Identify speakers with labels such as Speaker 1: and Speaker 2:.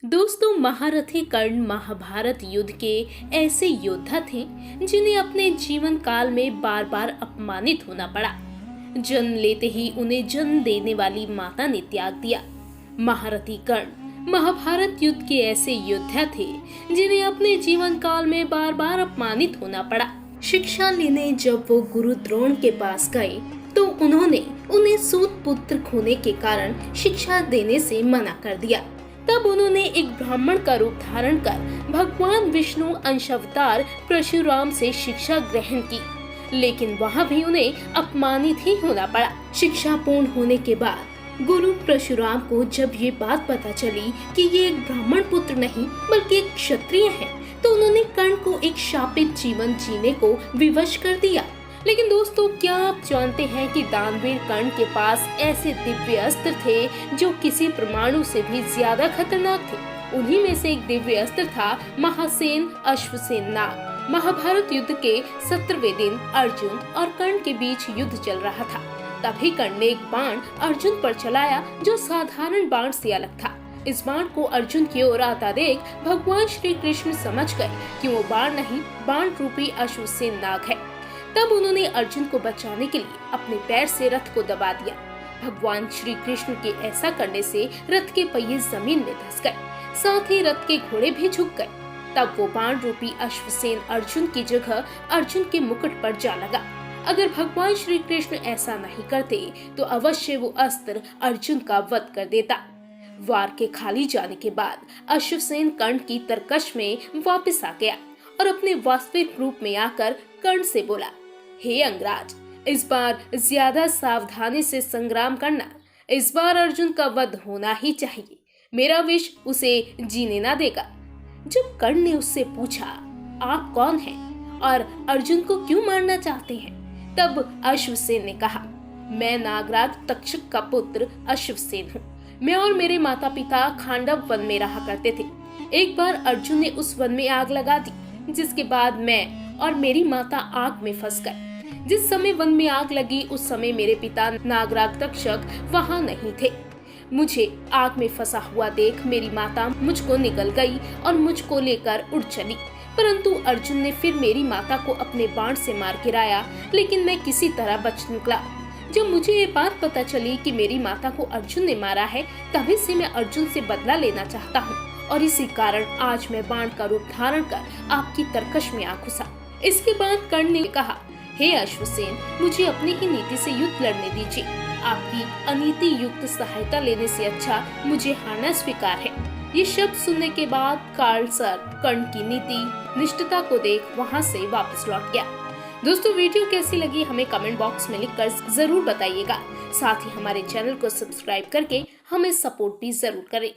Speaker 1: दोस्तों, महारथी कर्ण महाभारत युद्ध के ऐसे योद्धा थे जिन्हें अपने जीवन काल में बार बार अपमानित होना पड़ा। जन्म लेते ही उन्हें जन्म देने वाली माता ने त्याग दिया। महारथी कर्ण महाभारत युद्ध के ऐसे योद्धा थे जिन्हें अपने जीवन काल में बार बार अपमानित होना पड़ा। शिक्षा लेने जब वो गुरु द्रोण के पास गए तो उन्होंने उन्हें सूत पुत्र खोने के कारण शिक्षा देने से मना कर दिया। तब उन्होंने एक ब्राह्मण का रूप धारण कर भगवान विष्णु अंशावतार परशुराम से शिक्षा ग्रहण की, लेकिन वहाँ भी उन्हें अपमानित ही होना पड़ा। शिक्षा पूर्ण होने के बाद गुरु परशुराम को जब ये बात पता चली कि ये एक ब्राह्मण पुत्र नहीं बल्कि एक क्षत्रिय है, तो उन्होंने कर्ण को एक शापित जीवन जीने को विवश कर दिया। लेकिन दोस्तों, क्या आप जानते हैं कि दानवीर कर्ण के पास ऐसे दिव्य अस्त्र थे जो किसी परमाणु से भी ज्यादा खतरनाक थे। उन्हीं में से एक दिव्य अस्त्र था महासेन अश्वसेन नाग। महाभारत युद्ध के 17वें दिन अर्जुन और कर्ण के बीच युद्ध चल रहा था। तभी कर्ण ने एक बाण अर्जुन पर चलाया जो साधारण बाण से अलग था। इस बाण को अर्जुन की ओर आता देख भगवान श्री कृष्ण समझ गए कि वो बाण नहीं, बाण रूपी अश्वसेन नाग है। तब उन्होंने अर्जुन को बचाने के लिए अपने पैर से रथ को दबा दिया। भगवान श्री कृष्ण के ऐसा करने से रथ के पहिए जमीन में धंस गए, साथ ही रथ के घोड़े भी झुक गए। तब वो बाण रूपी अश्वसेन अर्जुन की जगह अर्जुन के मुकुट पर जा लगा। अगर भगवान श्री कृष्ण ऐसा नहीं करते तो अवश्य वो अस्त्र अर्जुन का वध कर देता। वार के खाली जाने के बाद अश्वसेन कर्ण की तरकश में वापस आ गया और अपने वास्तविक रूप में आकर कर्ण से बोला, हे अंगराज, इस बार ज्यादा सावधानी से संग्राम करना। इस बार अर्जुन का वध होना ही चाहिए। मेरा विष उसे जीने ना देगा। जब कर्ण ने उससे पूछा, आप कौन हैं और अर्जुन को क्यों मारना चाहते हैं, तब अश्वसेन ने कहा, मैं नागराज तक्षक का पुत्र अश्वसेन हूँ। मैं और मेरे माता पिता खांडव वन में रहा करते थे। एक बार अर्जुन ने उस वन में आग लगा दी, जिसके बाद मैं और मेरी माता आग में फंस गए। जिस समय वन में आग लगी उस समय मेरे पिता नागराज तक्षक वहाँ नहीं थे। मुझे आग में फंसा हुआ देख मेरी माता मुझको निकल गई और मुझको लेकर उड़ चली, परंतु अर्जुन ने फिर मेरी माता को अपने बाण से मार गिराया, लेकिन मैं किसी तरह बच निकला। जब मुझे ये बात पता चली कि मेरी माता को अर्जुन ने मारा है, तभी से मैं अर्जुन से बदला लेना चाहता हूँ और इसी कारण आज मैं बाण का रूप धारण कर आपकी तरकश में आ घुसा। इसके बाद कर्ण ने कहा, हे अश्वसेन, मुझे अपनी ही नीति से युद्ध लड़ने दीजिए। आपकी अनीति युक्त सहायता लेने से अच्छा मुझे हारना स्वीकार है। ये शब्द सुनने के बाद कालसर कर्ण की नीति निष्ठता को देख वहाँ से वापस लौट गया। दोस्तों, वीडियो कैसी लगी हमें कमेंट बॉक्स में लिखकर जरूर बताइएगा। साथ ही हमारे चैनल को सब्सक्राइब करके हमें सपोर्ट भी जरूर करें।